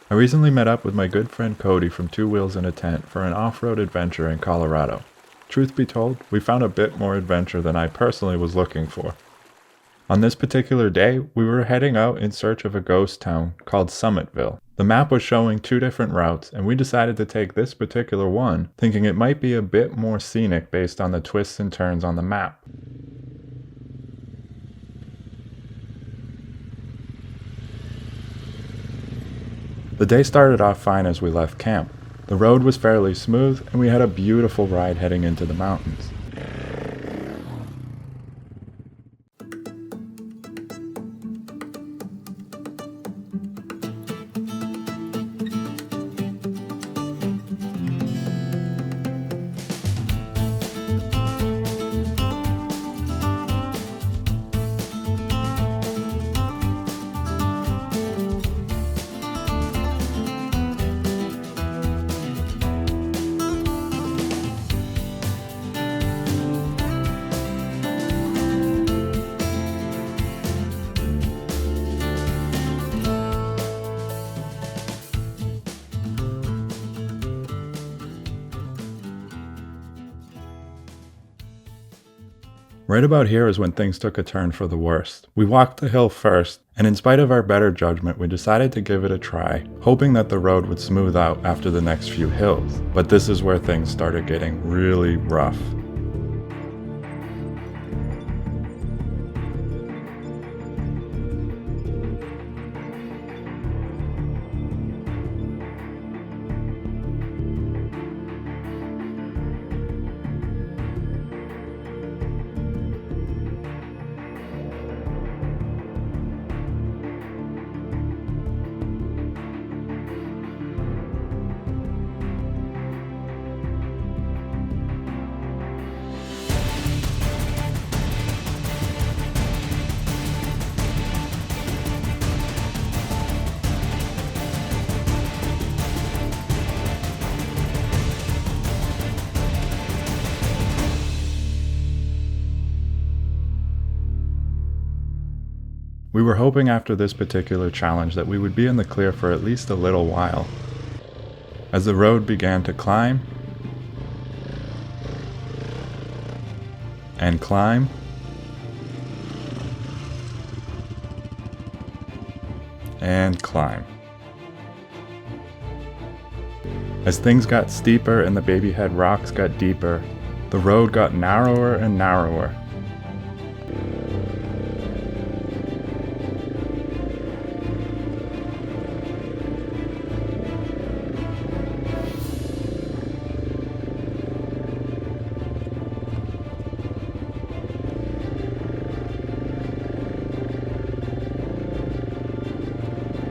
I recently met up with my good friend Cody from Two Wheels in a Tent for an off-road adventure in Colorado. Truth be told, we found a bit more adventure than I personally was looking for. On this particular day, we were heading out in search of a ghost town called Summitville. The map was showing 2 different routes, and we decided to take this particular one, thinking it might be a bit more scenic based on the twists and turns on the map. The day started off fine as we left camp. The road was fairly smooth, and we had a beautiful ride heading into the mountains. Right about here is when things took a turn for the worst. We walked the hill first, and in spite of our better judgment, we decided to give it a try, hoping that the road would smooth out after the next few hills. But this is where things started getting really rough. We were hoping after this particular challenge that we would be in the clear for at least a little while. As the road began to climb and climb and climb. As things got steeper and the babyhead rocks got deeper, the road got narrower and narrower.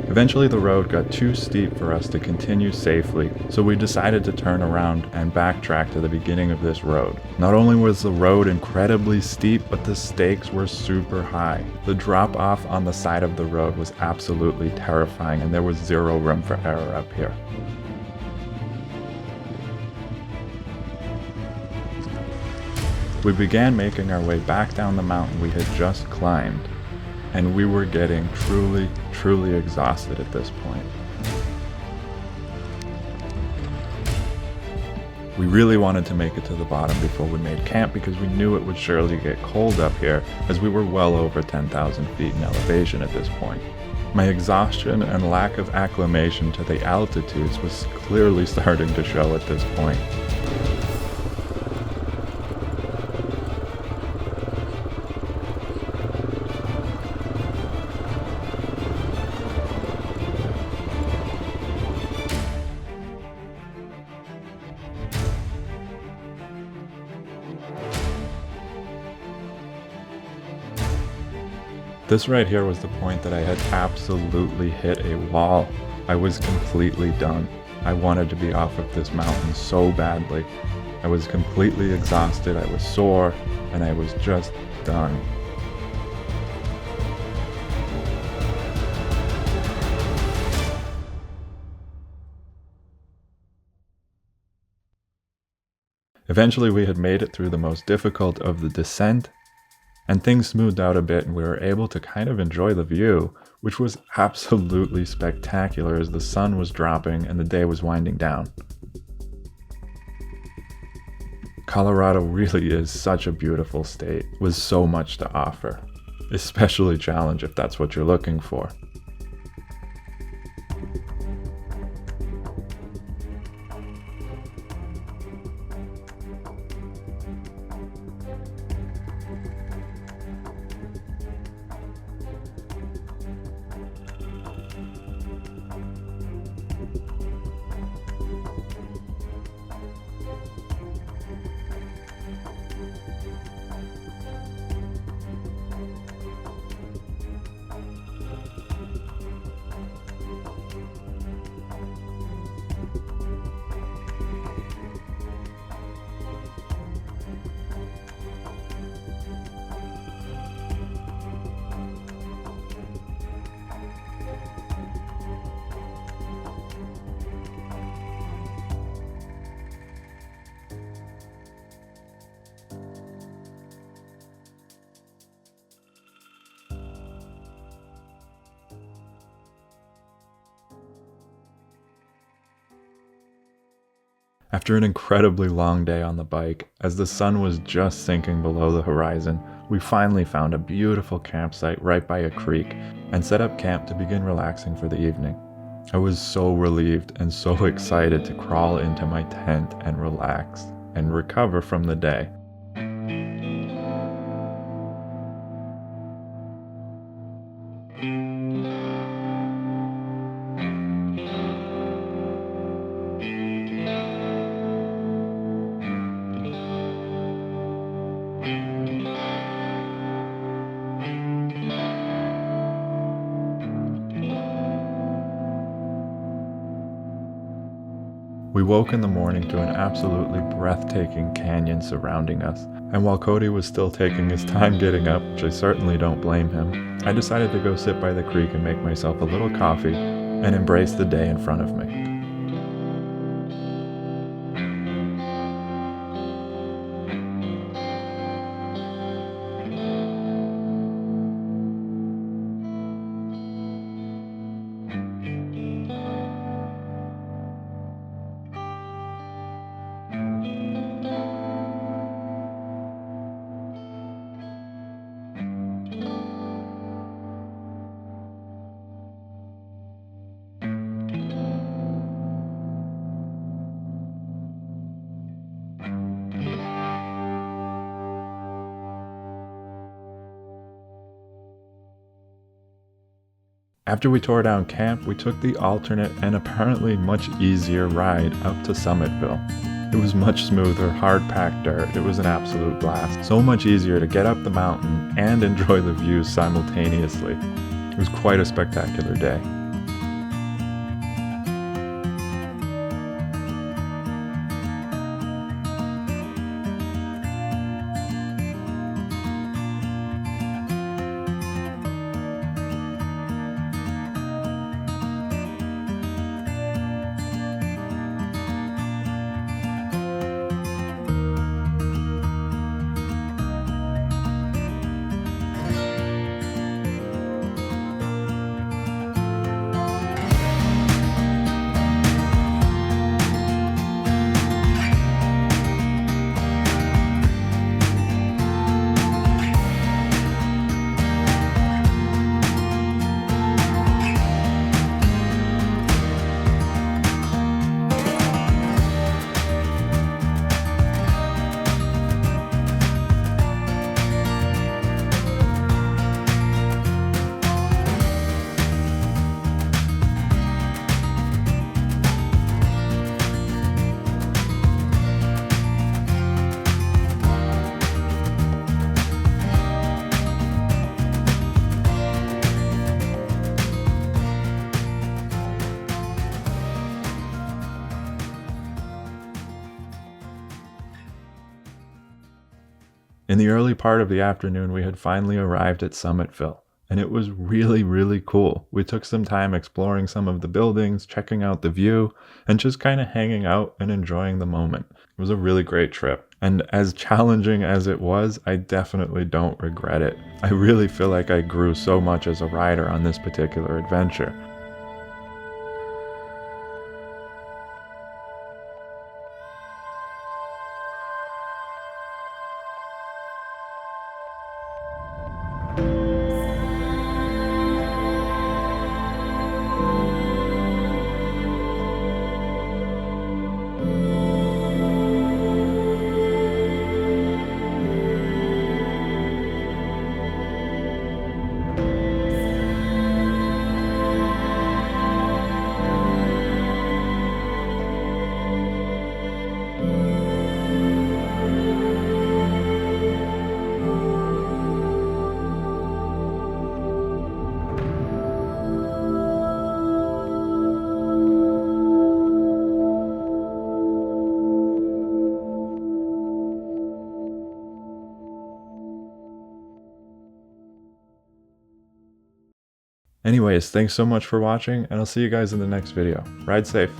Eventually the road got too steep for us to continue safely, so we decided to turn around and backtrack to the beginning of this road. Not only was the road incredibly steep, but the stakes were super high. The drop off on the side of the road was absolutely terrifying, and there was zero room for error up here. We began making our way back down the mountain we had just climbed, and we were getting truly exhausted at this point. We really wanted to make it to the bottom before we made camp because we knew it would surely get cold up here, as we were well over 10,000 feet in elevation at this point. My exhaustion and lack of acclimation to the altitudes was clearly starting to show at this point. This right here was the point that I had absolutely hit a wall. I was completely done. I wanted to be off of this mountain so badly. I was completely exhausted, I was sore, and I was just done. Eventually we had made it through the most difficult of the descent And things smoothed out a bit and we were able to kind of enjoy the view, which was absolutely spectacular as the sun was dropping and the day was winding down. Colorado really is such a beautiful state with so much to offer, especially challenge if that's what you're looking for. After an incredibly long day on the bike, as the sun was just sinking below the horizon, we finally found a beautiful campsite right by a creek and set up camp to begin relaxing for the evening. I was so relieved and so excited to crawl into my tent and relax and recover from the day. We woke in the morning to an absolutely breathtaking canyon surrounding us, and while Cody was still taking his time getting up, which I certainly don't blame him, I decided to go sit by the creek and make myself a little coffee and embrace the day in front of me. After we tore down camp, we took the alternate and apparently much easier ride up to Summitville. It was much smoother, hard-packed dirt. It was an absolute blast. So much easier to get up the mountain and enjoy the views simultaneously. It was quite a spectacular day. In the early part of the afternoon, we had finally arrived at Summitville, and it was really cool. We took some time exploring some of the buildings, checking out the view, and just kind of hanging out and enjoying the moment. It was a really great trip. And as challenging as it was, I definitely don't regret it. I really feel like I grew so much as a rider on this particular adventure. Anyways, thanks so much for watching, and I'll see you guys in the next video. Ride safe.